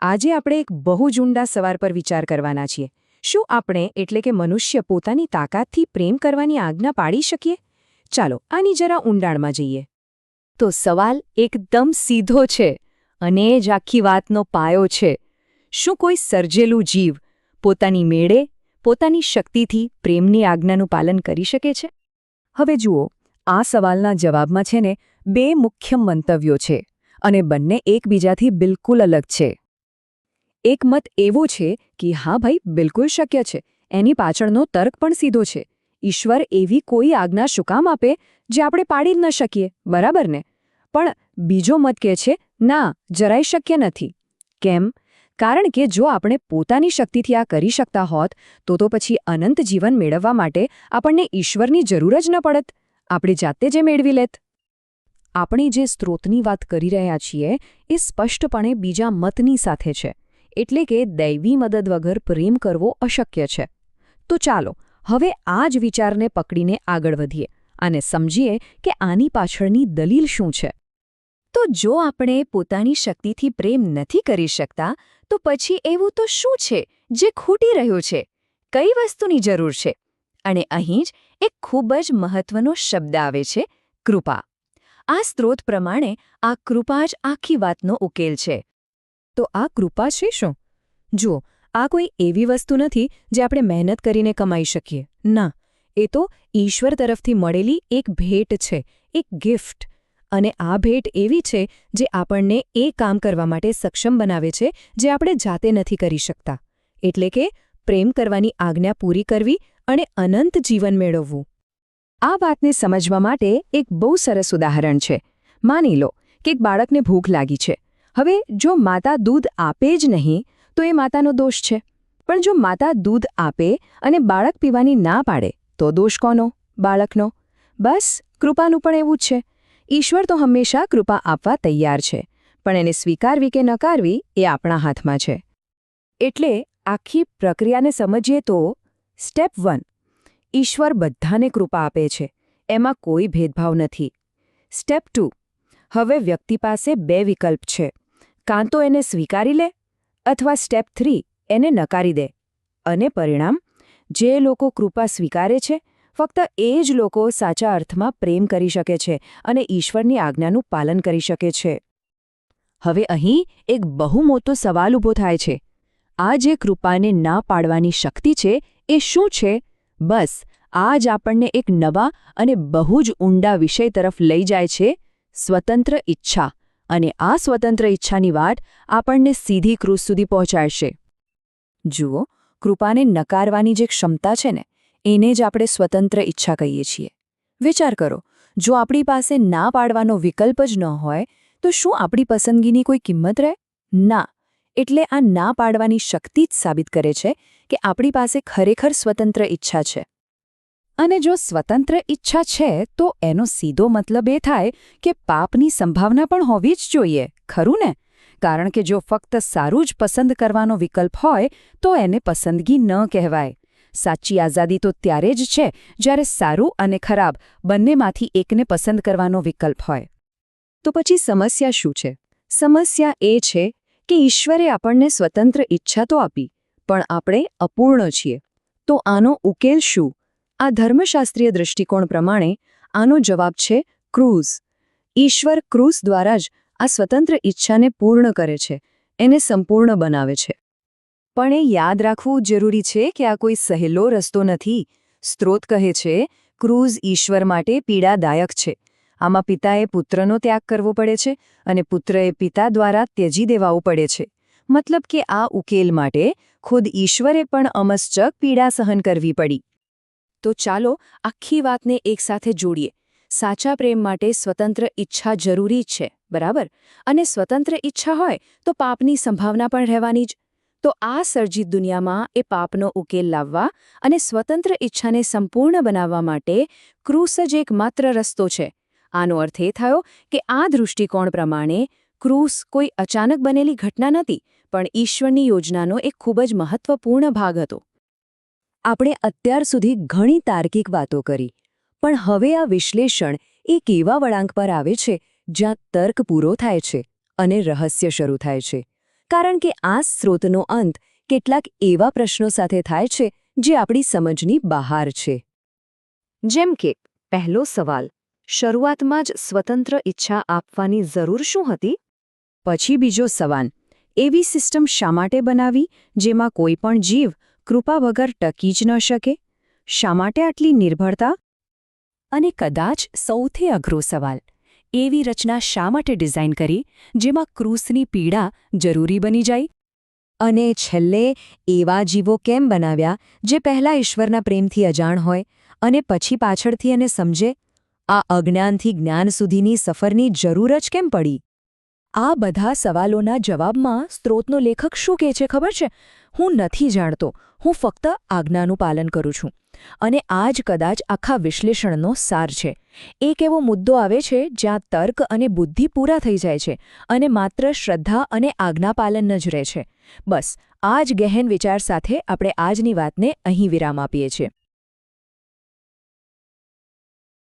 આજે આપણે એક બહુ જ ઊંડા સવાલ પર વિચાર કરવાના છીએ. શું આપણે એટલે કે મનુષ્ય પોતાની તાકાતથી પ્રેમ કરવાની આજ્ઞા પાડી શકીએ? ચાલો આની જરા ઊંડાણમાં જઈએ. તો સવાલ એકદમ સીધો છે અને જ આખી વાતનો પાયો છે. શું કોઈ સર્જેલું જીવ પોતાની મેળે, પોતાની શક્તિથી પ્રેમની આજ્ઞાનું પાલન કરી શકે છે? હવે જુઓ, આ સવાલના જવાબમાં છે ને બે મુખ્ય મંતવ્યો છે અને બંને એકબીજાથી બિલકુલ અલગ છે. એક મત એવો છે કે હા ભાઈ, બિલકુલ શક્ય છે. એની પાછળનો તર્ક પણ સીધો છે. ઈશ્વર એવી કોઈ આજ્ઞા શું કામ આપે જે આપણે પાડી જ ન શકીએ, બરાબર ને? પણ બીજો મત કહે છે ના, જરાય શક્ય નથી. કેમ? કારણ કે જો આપણે પોતાની શક્તિથી આ કરી શકતા હોત તો પછી અનંત જીવન મેળવવા માટે આપણને ઈશ્વરની જરૂર જ ન પડત. આપણે જાતે જ મેળવી લેત. આપણે જે સ્ત્રોતની વાત કરી રહ્યા છીએ એ સ્પષ્ટપણે બીજા મતની સાથે છે. એટલે કે દૈવી મદદ વગર પ્રેમ કરવો અશક્ય છે. તો ચાલો હવે આ જ વિચારને પકડીને આગળ વધીએ અને સમજીએ કે આની પાછળની દલીલ શું છે. તો જો આપણે પોતાની શક્તિથી પ્રેમ નથી કરી શકતા તો પછી એવું તો શું છે જે ખૂટી રહ્યું છે? કઈ વસ્તુની જરૂર છે? અને અહીં જ એક ખૂબ જ મહત્વનો શબ્દ આવે છે, કૃપા. આ સ્ત્રોત પ્રમાણે આ કૃપા જ આખી વાતનો ઉકેલ છે. તો આ કૃપા છે શું? જુઓ, આ કોઈ એવી વસ્તુ નથી જે આપણે મહેનત કરીને કમાઈ શકીએ. ના, એ તો ઈશ્વર તરફથી મળેલી એક ભેટ છે, એક ગિફ્ટ. અને આ ભેટ એવી છે જે આપણને એ કામ કરવા માટે સક્ષમ બનાવે છે જે આપણે જાતે નથી કરી શકતા. એટલે કે પ્રેમ કરવાની આજ્ઞા પૂરી કરવી અને અનંત જીવન મેળવવું. આ વાતને સમજવા માટે એક બહુ સરસ ઉદાહરણ છે. માની લો કે એક બાળકને ભૂખ લાગી છે. હવે જો માતા દૂધ આપે જ નહીં તો એ માતાનો દોષ છે. પણ જો માતા દૂધ આપે અને બાળક પીવાની ના પાડે તો દોષ કોનો? બાળકનો. બસ કૃપાનું પણ એવું જ છે. ઈશ્વર તો હંમેશા કૃપા આપવા તૈયાર છે, પણ એને સ્વીકારવી કે નકારવી એ આપણા હાથમાં છે. એટલે આખી પ્રક્રિયાને સમજીએ તો સ્ટેપ 1, ઈશ્વર બધાને કૃપા આપે છે. એમાં કોઈ ભેદભાવ નથી. સ્ટેપ 2, હવે વ્યક્તિ પાસે બે વિકલ્પ છે. કાં તો એને સ્વીકારી લે અથવા સ્ટેપ 3, એને નકારી દે. અને પરિણામ? જે લોકો કૃપા સ્વીકારે છે ફક્ત એ જ લોકો સાચા અર્થમાં પ્રેમ કરી શકે છે અને ઈશ્વરની આજ્ઞાનું પાલન કરી શકે છે. હવે અહીં એક બહુ મોટો સવાલ ઊભો થાય છે. આ જે કૃપાને ના પાડવાની શક્તિ છે એ શું છે? બસ આ જ આપણને એક નવા અને બહુ જ ઊંડા વિષય તરફ લઈ જાય છે, સ્વતંત્ર ઈચ્છા. અને આ સ્વતંત્ર ઈચ્છાની વાત આપણને સીધી ક્રૂસ સુધી પહોંચાડશે. જુઓ, કૃપાને નકારવાની જે ક્ષમતા છે ને એને જ આપણે સ્વતંત્ર ઈચ્છા કહીએ છીએ. વિચાર કરો, જો આપણી પાસે ના પાડવાનો વિકલ્પ જ ન હોય તો શું આપણી પસંદગીની કોઈ કિંમત રહે? ના. એટલે આ ના પાડવાની શક્તિ જ સાબિત કરે છે કે આપણી પાસે ખરેખર સ્વતંત્ર ઈચ્છા છે. અને જો સ્વતંત્ર ઈચ્છા છે તો એનો સીધો મતલબ એ થાય કે પાપની સંભાવના પણ હોવી જ જોઈએ, ખરું ને? કારણ કે જો ફક્ત સારું જ પસંદ કરવાનો વિકલ્પ હોય તો એને પસંદગી ન કહેવાય. સાચી આઝાદી તો ત્યારે જ છે જ્યારે સારું અને ખરાબ બંનેમાંથી એકને પસંદ કરવાનો વિકલ્પ હોય. તો પછી સમસ્યા શું છે? સમસ્યા એ છે કે ઈશ્વરે આપણને સ્વતંત્ર ઈચ્છા તો આપી, પણ આપણે અપૂર્ણ છીએ. તો આનો ઉકેલ શું? આ ધર્મશાસ્ત્રીય દૃષ્ટિકોણ પ્રમાણે આનો જવાબ છે ક્રૂસ. ઈશ્વર ક્રૂસ દ્વારા જ આ સ્વતંત્ર ઈચ્છાને પૂર્ણ કરે છે, એને સંપૂર્ણ બનાવે છે. પણ એ યાદ રાખવું જરૂરી છે કે આ કોઈ સહેલો રસ્તો નથી. સ્ત્રોત કહે છે ક્રૂસ ઈશ્વર માટે પીડાદાયક છે. આમાં પિતાએ પુત્રનો ત્યાગ કરવો પડે છે અને પુત્રએ પિતા દ્વારા ત્યજી દેવાવું પડે છે. મતલબ કે આ ઉકેલ માટે ખુદ ઈશ્વરે પણ અમસ્ચક પીડા સહન કરવી પડી. તો ચાલો આખી વાતને એકસાથે જોડીએ. સાચા પ્રેમ માટે સ્વતંત્ર ઈચ્છા જરૂરી છે, બરાબર? અને સ્વતંત્ર ઈચ્છા હોય તો પાપની સંભાવના પણ રહેવાની જ. તો આ સર્જિત દુનિયામાં એ પાપનો ઉકેલ લાવવા અને સ્વતંત્ર ઈચ્છાને સંપૂર્ણ બનાવવા માટે ક્રૂસ જ એકમાત્ર રસ્તો છે. આનો અર્થ એ થયો કે આ દૃષ્ટિકોણ પ્રમાણે ક્રૂસ કોઈ અચાનક બનેલી ઘટના નથી, પણ ઈશ્વરની યોજનાનો એક ખૂબ જ મહત્વપૂર્ણ ભાગ હતો. આપણે અત્યાર સુધી ઘણી તાર્કિક વાતો કરી, પણ હવે આ વિશ્લેષણ એક એવા વળાંક પર આવે છે જ્યાં તર્ક પૂરો થાય છે અને રહસ્ય શરૂ થાય છે. કારણ કે આ સ્ત્રોતનો અંત કેટલાક એવા પ્રશ્નો સાથે થાય છે જે આપણી સમજની બહાર છે. જેમ કે પહેલો સવાલ, શરૂઆતમાં જ સ્વતંત્ર ઈચ્છા આપવાની જરૂર શું હતી? પછી બીજો સવાલ, એવી સિસ્ટમ શા માટે બનાવી જેમાં કોઈ પણ જીવ કૃપા વગર ટકી જ ન શકે? શા માટે આટલી નિર્ભરતા? અને કદાચ સૌથી અઘરો સવાલ, એવી રચના શા માટે ડિઝાઇન કરી જેમાં ક્રૂસની પીડા જરૂરી બની જાય? અને છેલ્લે એવા જીવો કેમ બનાવ્યા જે પહેલા ઈશ્વરના પ્રેમથી અજાણ હોય અને પછી પાછળથી એને સમજે? આ અજ્ઞાનથી જ્ઞાન સુધીની સફરની જરૂર જ કેમ પડી? આ બધા સવાલોના જવાબમાં સ્ત્રોતનો લેખક શું કહે છે ખબર છે? હું નથી જાણતો, હું ફક્ત આજ્ઞાનું પાલન કરું છું. અને આ જ કદાચ આખા વિશ્લેષણનો સાર છે. એક એવો મુદ્દો આવે છે જ્યાં તર્ક અને બુદ્ધિ પૂરા થઈ જાય છે અને માત્ર શ્રદ્ધા અને આજ્ઞાપાલન જ રહે છે. બસ આ જ ગહેન વિચાર સાથે આપણે આજની વાતને અહીં વિરામ આપીએ છીએ.